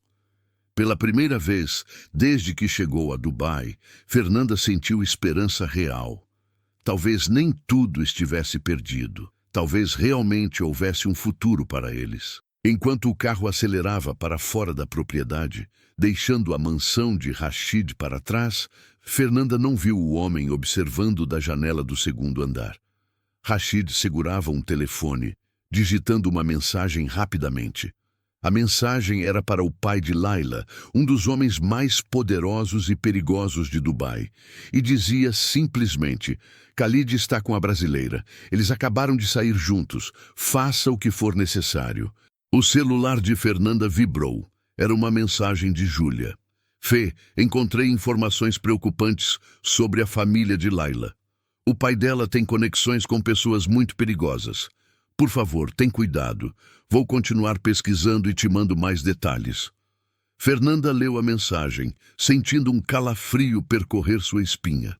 [SPEAKER 1] Pela primeira vez, desde que chegou a Dubai, Fernanda sentiu esperança real. Talvez nem tudo estivesse perdido. Talvez realmente houvesse um futuro para eles. Enquanto o carro acelerava para fora da propriedade, deixando a mansão de Rashid para trás, Fernanda não viu o homem observando da janela do segundo andar. Rashid segurava um telefone, digitando uma mensagem rapidamente. A mensagem era para o pai de Laila, um dos homens mais poderosos e perigosos de Dubai, e dizia simplesmente: "Khalid está com a brasileira. Eles acabaram de sair juntos. Faça o que for necessário." O celular de Fernanda vibrou. Era uma mensagem de Júlia. "Fê, encontrei informações preocupantes sobre a família de Laila. O pai dela tem conexões com pessoas muito perigosas. Por favor, tem cuidado. Vou continuar pesquisando e te mando mais detalhes." Fernanda leu a mensagem, sentindo um calafrio percorrer sua espinha.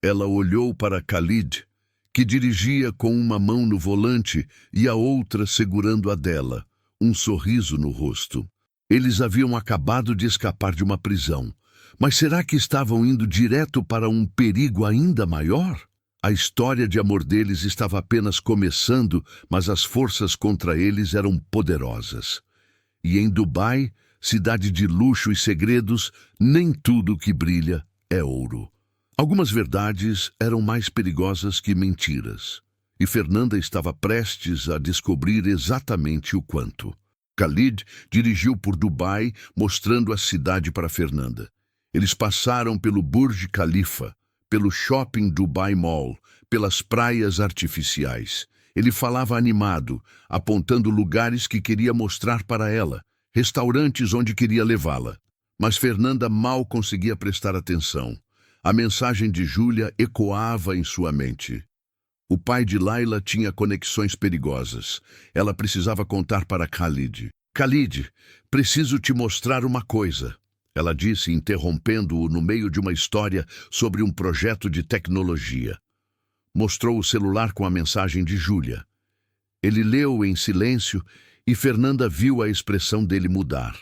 [SPEAKER 1] Ela olhou para Khalid, que dirigia com uma mão no volante e a outra segurando a dela, um sorriso no rosto. Eles haviam acabado de escapar de uma prisão. Mas será que estavam indo direto para um perigo ainda maior? A história de amor deles estava apenas começando, mas as forças contra eles eram poderosas. E em Dubai, cidade de luxo e segredos, nem tudo que brilha é ouro. Algumas verdades eram mais perigosas que mentiras, e Fernanda estava prestes a descobrir exatamente o quanto. Khalid dirigiu por Dubai, mostrando a cidade para Fernanda. Eles passaram pelo Burj Khalifa, pelo Shopping Dubai Mall, pelas praias artificiais. Ele falava animado, apontando lugares que queria mostrar para ela, restaurantes onde queria levá-la. Mas Fernanda mal conseguia prestar atenção. A mensagem de Júlia ecoava em sua mente. O pai de Laila tinha conexões perigosas. Ela precisava contar para Khalid. "Khalid, preciso te mostrar uma coisa", ela disse, interrompendo-o no meio de uma história sobre um projeto de tecnologia. Mostrou o celular com a mensagem de Júlia. Ele leu em silêncio e Fernanda viu a expressão dele mudar.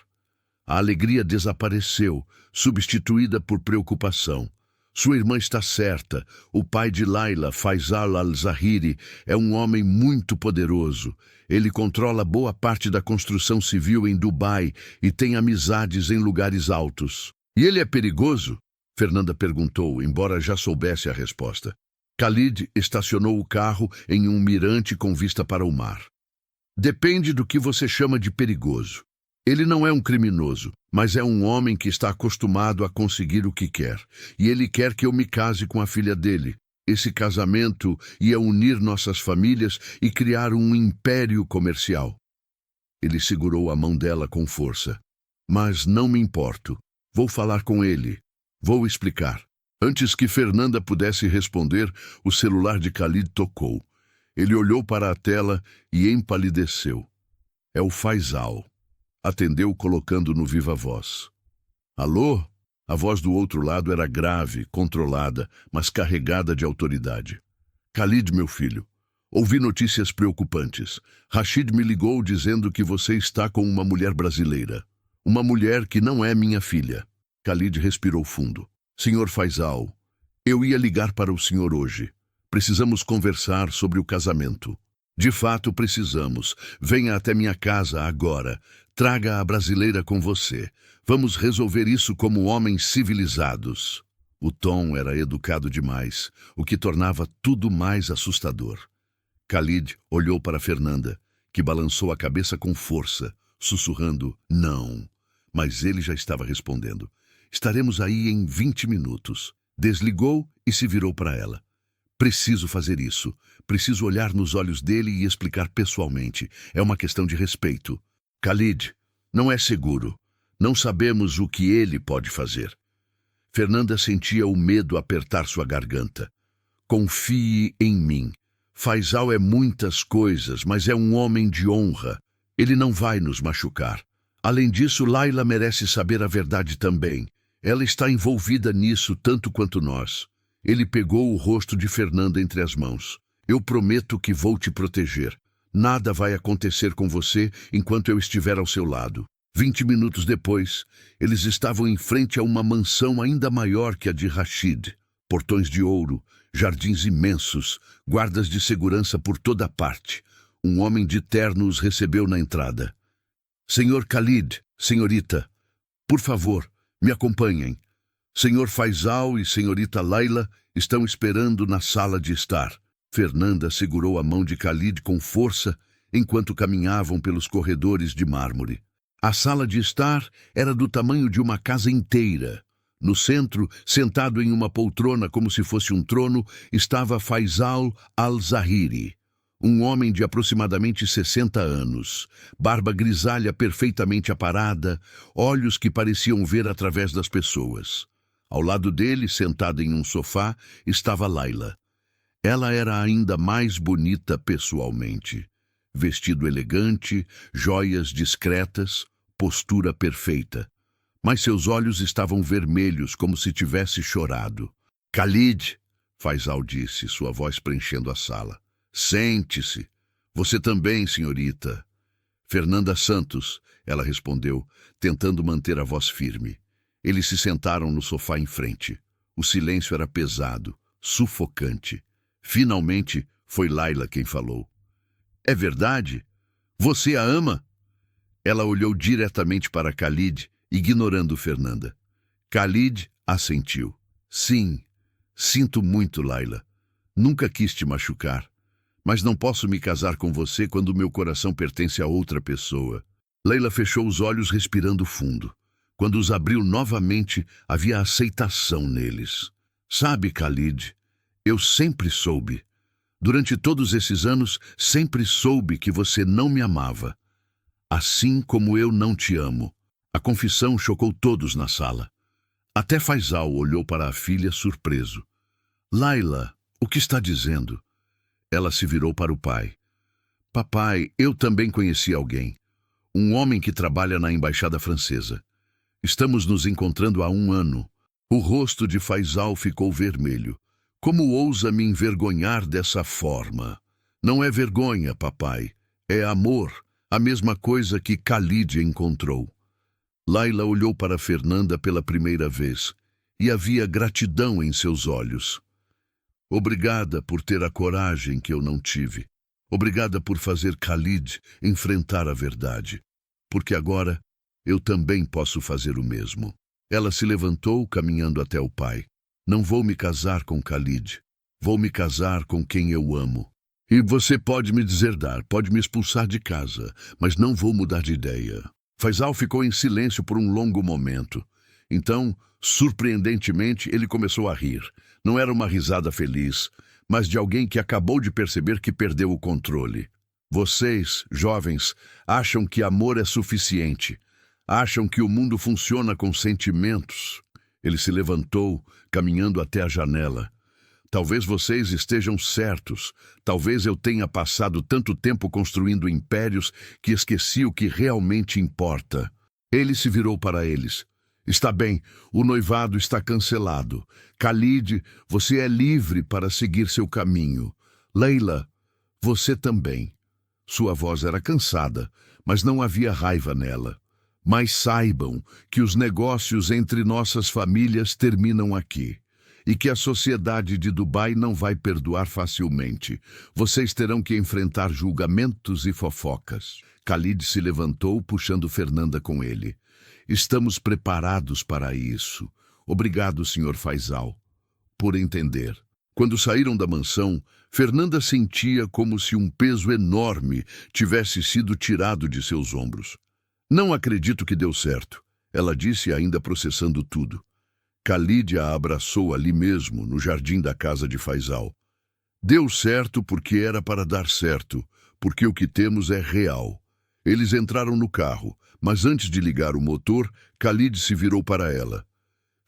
[SPEAKER 1] A alegria desapareceu, substituída por preocupação. Sua irmã está certa. O pai de Laila, Faisal Al-Zahiri, é um homem muito poderoso. Ele controla boa parte da construção civil em Dubai e tem amizades em lugares altos. "E ele é perigoso?" Fernanda perguntou, embora já soubesse a resposta. Khalid estacionou o carro em um mirante com vista para o mar. "Depende do que você chama de perigoso. Ele não é um criminoso, mas é um homem que está acostumado a conseguir o que quer. E ele quer que eu me case com a filha dele. Esse casamento ia unir nossas famílias e criar um império comercial." Ele segurou a mão dela com força. "Mas não me importo. Vou falar com ele. Vou explicar." Antes que Fernanda pudesse responder, o celular de Khalid tocou. Ele olhou para a tela e empalideceu. "É o Faisal." Atendeu colocando no viva-voz. "Alô?" A voz do outro lado era grave, controlada, mas carregada de autoridade. "Khalid, meu filho, ouvi notícias preocupantes. Rashid me ligou dizendo que você está com uma mulher brasileira. Uma mulher que não é minha filha." Khalid respirou fundo. "Senhor Faisal, eu ia ligar para o senhor hoje. Precisamos conversar sobre o casamento." "De fato, precisamos. Venha até minha casa agora. Traga a brasileira com você. Vamos resolver isso como homens civilizados." O tom era educado demais, o que tornava tudo mais assustador. Khalid olhou para Fernanda, que balançou a cabeça com força, sussurrando não. Mas ele já estava respondendo. Estaremos aí em 20 minutos. Desligou e se virou para ela. Preciso fazer isso. Preciso olhar nos olhos dele e explicar pessoalmente. É uma questão de respeito. Khalid, não é seguro. Não sabemos o que ele pode fazer. Fernanda sentia o medo apertar sua garganta. Confie em mim. Faisal é muitas coisas, mas é um homem de honra. Ele não vai nos machucar. Além disso, Layla merece saber a verdade também. Ela está envolvida nisso tanto quanto nós. Ele pegou o rosto de Fernanda entre as mãos. Eu prometo que vou te proteger. Nada vai acontecer com você enquanto eu estiver ao seu lado. 20 minutos depois, eles estavam em frente a uma mansão ainda maior que a de Rashid. Portões de ouro, jardins imensos, guardas de segurança por toda parte. Um homem de terno os recebeu na entrada. Senhor Khalid, senhorita, por favor, me acompanhem. Senhor Faisal e senhorita Layla estão esperando na sala de estar. Fernanda segurou a mão de Khalid com força enquanto caminhavam pelos corredores de mármore. A sala de estar era do tamanho de uma casa inteira. No centro, sentado em uma poltrona como se fosse um trono, estava Faisal al-Zahiri, um homem de aproximadamente 60 anos, barba grisalha perfeitamente aparada, olhos que pareciam ver através das pessoas. Ao lado dele, sentada em um sofá, estava Layla. Ela era ainda mais bonita pessoalmente. Vestido elegante, joias discretas, postura perfeita. Mas seus olhos estavam vermelhos, como se tivesse chorado. Khalid, Faisal disse, sua voz preenchendo a sala. Sente-se. Você também, senhorita. Fernanda Santos, ela respondeu, tentando manter a voz firme. Eles se sentaram no sofá em frente. O silêncio era pesado, sufocante. Finalmente, foi Layla quem falou. É verdade? Você a ama? Ela olhou diretamente para Khalid, ignorando Fernanda. Khalid assentiu. Sim, sinto muito, Layla. Nunca quis te machucar. Mas não posso me casar com você quando meu coração pertence a outra pessoa. Layla fechou os olhos respirando fundo. Quando os abriu novamente, havia aceitação neles. Sabe, Khalid, eu sempre soube. Durante todos esses anos, sempre soube que você não me amava. Assim como eu não te amo. A confissão chocou todos na sala. Até Faisal olhou para a filha surpreso. Layla, o que está dizendo? Ela se virou para o pai. Papai, eu também conheci alguém. Um homem que trabalha na embaixada francesa. Estamos nos encontrando há 1 ano. O rosto de Faisal ficou vermelho. Como ousa me envergonhar dessa forma? Não é vergonha, papai. É amor. A mesma coisa que Khalid encontrou. Layla olhou para Fernanda pela primeira vez e havia gratidão em seus olhos. Obrigada por ter a coragem que eu não tive. Obrigada por fazer Khalid enfrentar a verdade. Porque agora eu também posso fazer o mesmo. Ela se levantou, caminhando até o pai. Não vou me casar com Khalid. Vou me casar com quem eu amo. E você pode me deserdar, pode me expulsar de casa, mas não vou mudar de ideia. Faisal ficou em silêncio por um longo momento. Então, surpreendentemente, ele começou a rir. Não era uma risada feliz, mas de alguém que acabou de perceber que perdeu o controle. Vocês, jovens, acham que amor é suficiente. Acham que o mundo funciona com sentimentos. Ele se levantou, caminhando até a janela. Talvez vocês estejam certos. Talvez eu tenha passado tanto tempo construindo impérios que esqueci o que realmente importa. Ele se virou para eles. Está bem, o noivado está cancelado. Khalid, você é livre para seguir seu caminho. Layla, você também. Sua voz era cansada, mas não havia raiva nela. Mas saibam que os negócios entre nossas famílias terminam aqui. E que a sociedade de Dubai não vai perdoar facilmente. Vocês terão que enfrentar julgamentos e fofocas. Khalid se levantou, puxando Fernanda com ele. Estamos preparados para isso. Obrigado, Sr. Faisal, por entender. Quando saíram da mansão, Fernanda sentia como se um peso enorme tivesse sido tirado de seus ombros. Não acredito que deu certo, ela disse, ainda processando tudo. Khalid a abraçou ali mesmo, no jardim da casa de Faisal. Deu certo porque era para dar certo, porque o que temos é real. Eles entraram no carro, mas antes de ligar o motor, Khalid se virou para ela.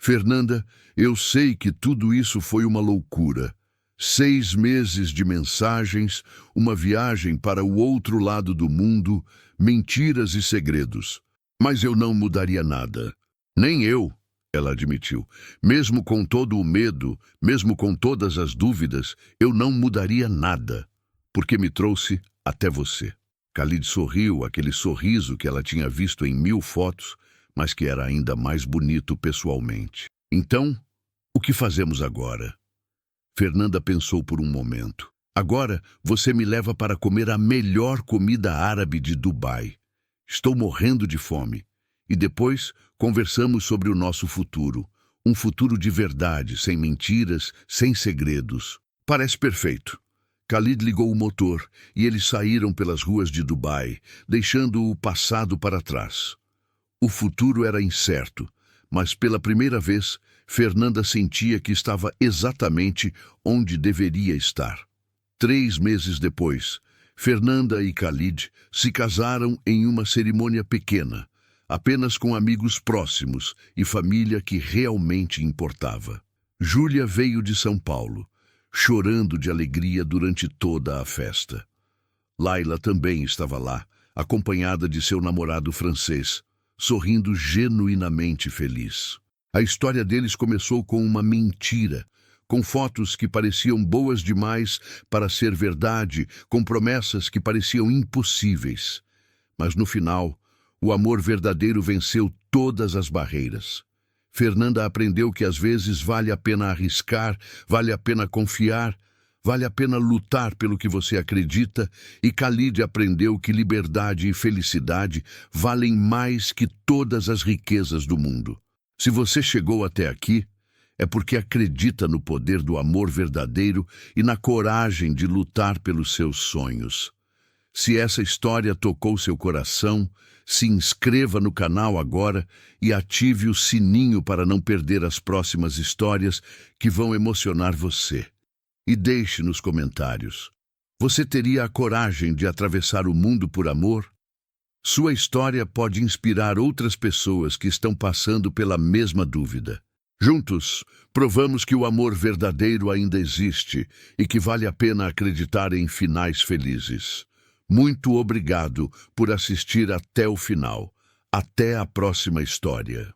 [SPEAKER 1] Fernanda, eu sei que tudo isso foi uma loucura. 6 meses de mensagens, uma viagem para o outro lado do mundo, mentiras e segredos. Mas eu não mudaria nada. Nem eu, ela admitiu. Mesmo com todo o medo, mesmo com todas as dúvidas, eu não mudaria nada, porque me trouxe até você. Khalid sorriu, aquele sorriso que ela tinha visto em 1000 fotos, mas que era ainda mais bonito pessoalmente. Então, o que fazemos agora? Fernanda pensou por um momento. Agora você me leva para comer a melhor comida árabe de Dubai. Estou morrendo de fome. E depois conversamos sobre o nosso futuro. Um futuro de verdade, sem mentiras, sem segredos. Parece perfeito. Khalid ligou o motor e eles saíram pelas ruas de Dubai, deixando o passado para trás. O futuro era incerto, mas pela primeira vez, Fernanda sentia que estava exatamente onde deveria estar. 3 meses depois, Fernanda e Khalid se casaram em uma cerimônia pequena, apenas com amigos próximos e família que realmente importava. Júlia veio de São Paulo, chorando de alegria durante toda a festa. Laila também estava lá, acompanhada de seu namorado francês, sorrindo genuinamente feliz. A história deles começou com uma mentira, com fotos que pareciam boas demais para ser verdade, com promessas que pareciam impossíveis. Mas no final, o amor verdadeiro venceu todas as barreiras. Fernanda aprendeu que às vezes vale a pena arriscar, vale a pena confiar, vale a pena lutar pelo que você acredita, e Khalid aprendeu que liberdade e felicidade valem mais que todas as riquezas do mundo. Se você chegou até aqui, é porque acredita no poder do amor verdadeiro e na coragem de lutar pelos seus sonhos. Se essa história tocou seu coração, se inscreva no canal agora e ative o sininho para não perder as próximas histórias que vão emocionar você. E deixe nos comentários: você teria a coragem de atravessar o mundo por amor? Sua história pode inspirar outras pessoas que estão passando pela mesma dúvida. Juntos, provamos que o amor verdadeiro ainda existe e que vale a pena acreditar em finais felizes. Muito obrigado por assistir até o final. Até a próxima história.